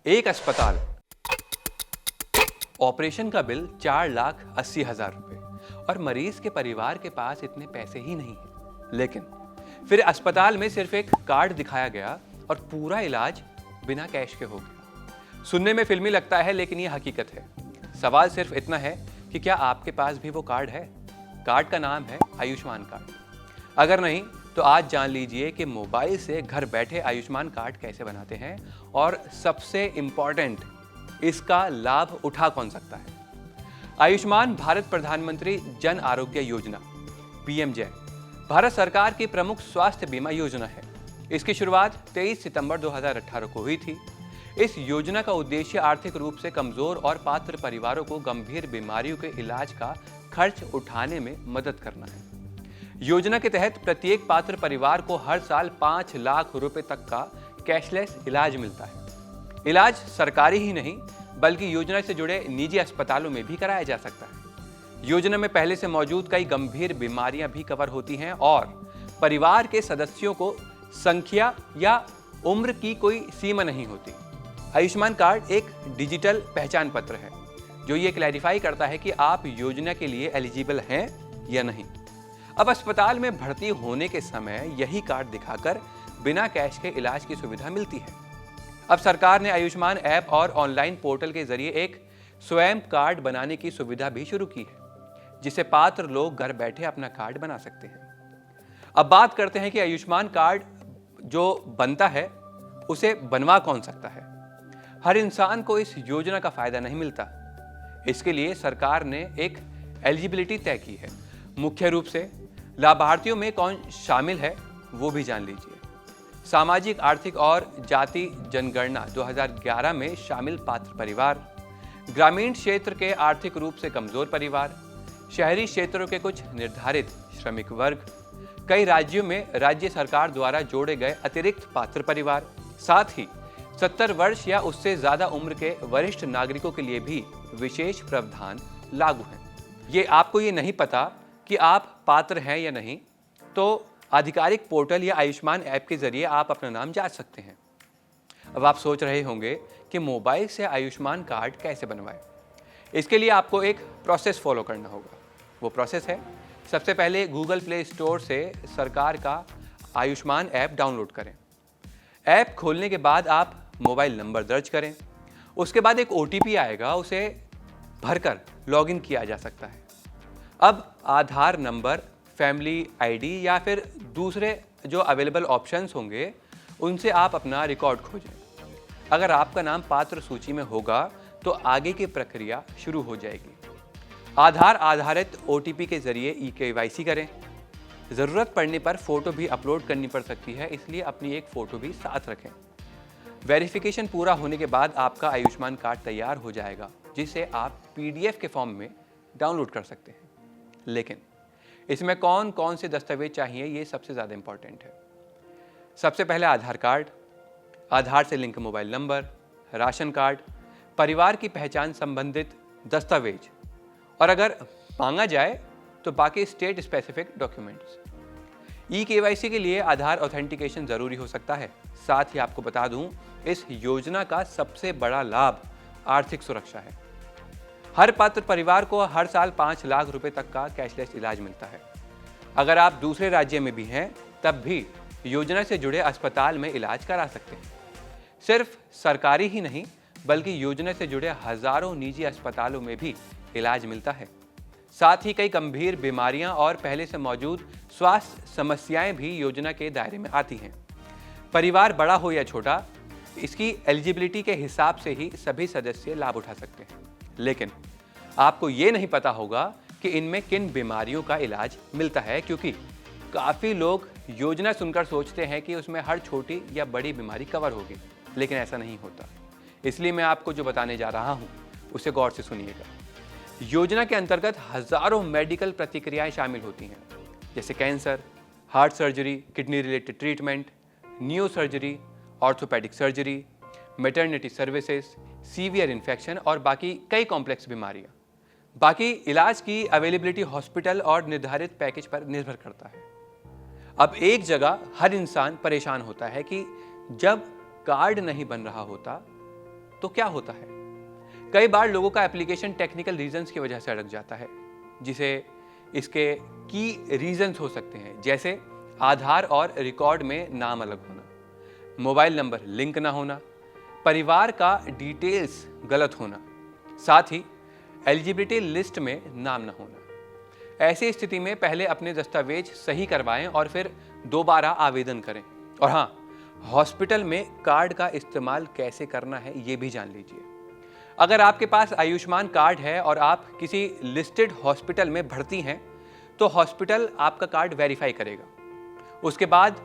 एक अस्पताल, ऑपरेशन का बिल 4,80,000 रुपए और मरीज के परिवार के पास इतने पैसे ही नहीं है। लेकिन फिर अस्पताल में सिर्फ एक कार्ड दिखाया गया और पूरा इलाज बिना कैश के हो गया। सुनने में फिल्मी लगता है, लेकिन ये हकीकत है। सवाल सिर्फ इतना है कि क्या आपके पास भी वो कार्ड है? कार्ड का नाम है आयुष्मान कार्ड। अगर नहीं तो आज जान लीजिए कि मोबाइल से घर बैठे आयुष्मान कार्ड कैसे बनाते हैं और सबसे इंपॉर्टेंट, इसका लाभ उठा कौन सकता है। आयुष्मान भारत प्रधानमंत्री जन आरोग्य योजना पीएमजे भारत सरकार की प्रमुख स्वास्थ्य बीमा योजना है। इसकी शुरुआत 23 सितंबर 2018 को हुई थी। इस योजना का उद्देश्य आर्थिक रूप से कमजोर और पात्र परिवारों को गंभीर बीमारियों के इलाज का खर्च उठाने में मदद करना है। योजना के तहत प्रत्येक पात्र परिवार को हर साल 5 लाख रुपए तक का कैशलेस इलाज मिलता है। इलाज सरकारी ही नहीं बल्कि योजना से जुड़े निजी अस्पतालों में भी कराया जा सकता है। योजना में पहले से मौजूद कई गंभीर बीमारियां भी कवर होती हैं और परिवार के सदस्यों को संख्या या उम्र की कोई सीमा नहीं होती। आयुष्मान कार्ड एक डिजिटल पहचान पत्र है जो ये क्लैरिफाई करता है कि आप योजना के लिए एलिजिबल हैं या नहीं। अब अस्पताल में भर्ती होने के समय यही कार्ड दिखाकर बिना कैश के इलाज की सुविधा मिलती है। अब सरकार ने आयुष्मान ऐप और ऑनलाइन पोर्टल के जरिए एक स्वयं कार्ड बनाने की सुविधा भी शुरू की है, जिसे पात्र लोग घर बैठे अपना कार्ड बना सकते हैं। अब बात करते हैं कि आयुष्मान कार्ड जो बनता है उसे बनवा कौन सकता है। हर इंसान को इस योजना का फायदा नहीं मिलता। इसके लिए सरकार ने एक एलिजिबिलिटी तय की है। मुख्य रूप से लाभार्थियों में कौन शामिल है वो भी जान लीजिए। सामाजिक, आर्थिक और जाति जनगणना 2011 में शामिल पात्र परिवार, ग्रामीण क्षेत्र के आर्थिक रूप से कमजोर परिवार, शहरी क्षेत्रों के कुछ निर्धारित श्रमिक वर्ग, कई राज्यों में राज्य सरकार द्वारा जोड़े गए अतिरिक्त पात्र परिवार, साथ ही 70 वर्ष या उससे ज्यादा उम्र के वरिष्ठ नागरिकों के लिए भी विशेष प्रावधान लागू हैं। ये आपको ये नहीं पता कि आप पात्र हैं या नहीं, तो आधिकारिक पोर्टल या आयुष्मान ऐप के जरिए आप अपना नाम जांच सकते हैं। अब आप सोच रहे होंगे कि मोबाइल से आयुष्मान कार्ड कैसे बनवाएं। इसके लिए आपको एक प्रोसेस फॉलो करना होगा। वो प्रोसेस है, सबसे पहले गूगल प्ले स्टोर से सरकार का आयुष्मान ऐप डाउनलोड करें। ऐप खोलने के बाद आप मोबाइल नंबर दर्ज करें। उसके बाद एक OTP आएगा, उसे भरकर लॉगिन किया जा सकता है। अब आधार नंबर, फैमिली आईडी या फिर दूसरे जो अवेलेबल ऑप्शंस होंगे उनसे आप अपना रिकॉर्ड खोजें। अगर आपका नाम पात्र सूची में होगा तो आगे की प्रक्रिया शुरू हो जाएगी। आधार आधारित OTP के जरिए eKYC करें। ज़रूरत पड़ने पर फोटो भी अपलोड करनी पड़ सकती है, इसलिए अपनी एक फ़ोटो भी साथ रखें। वेरिफिकेशन पूरा होने के बाद आपका आयुष्मान कार्ड तैयार हो जाएगा, जिसे आप PDF के फॉर्म में डाउनलोड कर सकते हैं। लेकिन इसमें कौन कौन से दस्तावेज चाहिए, ये सबसे ज़्यादा इंपॉर्टेंट है। सबसे पहले आधार कार्ड, आधार से link mobile number, ration card, परिवार की पहचान संबंधित दस्तावेज और अगर मांगा जाए तो बाकी स्टेट स्पेसिफिक डॉक्यूमेंट्स। eKYC के लिए आधार ऑथेंटिकेशन ज़रूरी हो सकता है। साथ ही आपको बता दूं, इस योजना का सबसे बड़ा लाभ आर्थिक सुरक्षा है। हर पात्र परिवार को हर साल 5 लाख रुपए तक का कैशलेस इलाज मिलता है। अगर आप दूसरे राज्य में भी हैं तब भी योजना से जुड़े अस्पताल में इलाज करा सकते हैं। सिर्फ सरकारी ही नहीं बल्कि योजना से जुड़े हजारों निजी अस्पतालों में भी इलाज मिलता है। साथ ही कई गंभीर बीमारियां और पहले से मौजूद स्वास्थ्य समस्याएं भी योजना के दायरे में आती हैं। परिवार बड़ा हो या छोटा, इसकी एलिजिबिलिटी के हिसाब से ही सभी सदस्य लाभ उठा सकते हैं। लेकिन आपको ये नहीं पता होगा कि इनमें किन बीमारियों का इलाज मिलता है, क्योंकि काफ़ी लोग योजना सुनकर सोचते हैं कि उसमें हर छोटी या बड़ी बीमारी कवर होगी, लेकिन ऐसा नहीं होता। इसलिए मैं आपको जो बताने जा रहा हूँ उसे गौर से सुनिएगा। योजना के अंतर्गत हजारों मेडिकल प्रतिक्रियाएं शामिल होती हैं, जैसे cancer, heart surgery, kidney related treatment, neuro surgery, orthopaedic surgery, maternity services, severe infection और बाकी कई कॉम्प्लेक्स बीमारियां। बाकी इलाज की अवेलेबिलिटी हॉस्पिटल और निर्धारित पैकेज पर निर्भर करता है। अब एक जगह हर इंसान परेशान होता है कि जब कार्ड नहीं बन रहा होता तो क्या होता है? कई बार लोगों का एप्लीकेशन टेक्निकल रीजंस की वजह से अटक जाता है, जिसे इसके की रीजंस हो सकते हैं, जैसे आधार और रिकॉर्ड में नाम अलग होना, मोबाइल नंबर लिंक ना होना, परिवार का डिटेल्स गलत होना, साथ ही एलिजिबिलिटी लिस्ट में नाम ना होना। ऐसी स्थिति में पहले अपने दस्तावेज सही करवाएं और फिर दोबारा आवेदन करें। और हाँ, हॉस्पिटल में कार्ड का इस्तेमाल कैसे करना है ये भी जान लीजिए। अगर आपके पास आयुष्मान कार्ड है और आप किसी लिस्टेड हॉस्पिटल में भर्ती हैं, तो हॉस्पिटल आपका कार्ड वेरीफाई करेगा। उसके बाद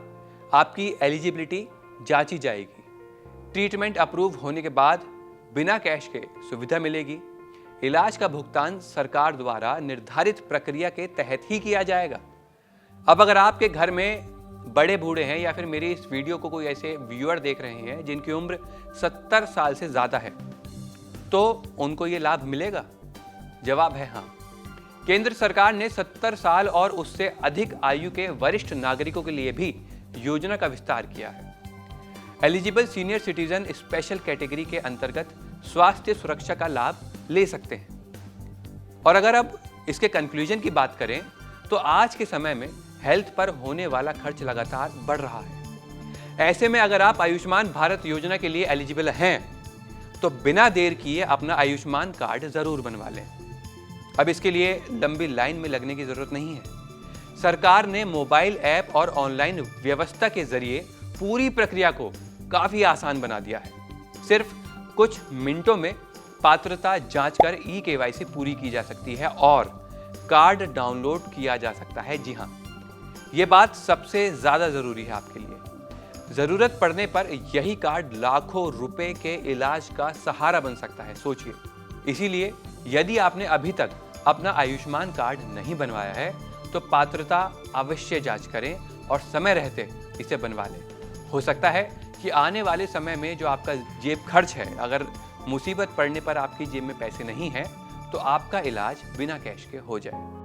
आपकी एलिजिबिलिटी जांची जाएगी। ट्रीटमेंट अप्रूव होने के बाद बिना कैश के सुविधा मिलेगी। इलाज का भुगतान सरकार द्वारा निर्धारित प्रक्रिया के तहत ही किया जाएगा। अब अगर आपके घर में बड़े बूढ़े हैं या फिर मेरी इस वीडियो को कोई ऐसे व्यूअर देख रहे हैं जिनकी उम्र 70 साल से ज्यादा है, तो उनको ये लाभ मिलेगा? जवाब है हाँ। केंद्र सरकार ने 70 साल और उससे अधिक आयु के वरिष्ठ नागरिकों के लिए भी योजना का विस्तार किया है। Eligible senior citizen special category के अंतर्गत स्वास्थ्य सुरक्षा का लाभ ले सकते हैं। और अगर अब इसके कंक्लूजन की बात करें, तो आज के समय में हेल्थ पर होने वाला खर्च लगातार बढ़ रहा है। ऐसे में अगर आप आयुष्मान भारत योजना के लिए एलिजिबल हैं, तो बिना देर किए अपना आयुष्मान कार्ड जरूर बनवा लें। अब इसके लिए लंबी लाइन में लगने की जरूरत नहीं है। सरकार ने मोबाइल ऐप और ऑनलाइन व्यवस्था के जरिए पूरी प्रक्रिया को काफी आसान बना दिया है। सिर्फ कुछ मिनटों में पात्रता जांच कर ई-केवाईसी पूरी की जा सकती है और कार्ड डाउनलोड किया जा सकता है। जी हाँ, ये बात सबसे ज्यादा जरूरी है आपके लिए। जरूरत पड़ने पर यही कार्ड लाखों रुपए के इलाज का सहारा बन सकता है, सोचिए। इसीलिए यदि आपने अभी तक अपना आयुष्मान कार्ड नहीं बनवाया है, तो पात्रता अवश्य जांच करें और समय रहते इसे बनवा लें। हो सकता है कि आने वाले समय में जो आपका जेब खर्च है, अगर मुसीबत पड़ने पर आपकी जेब में पैसे नहीं हैं, तो आपका इलाज बिना कैश के हो जाए।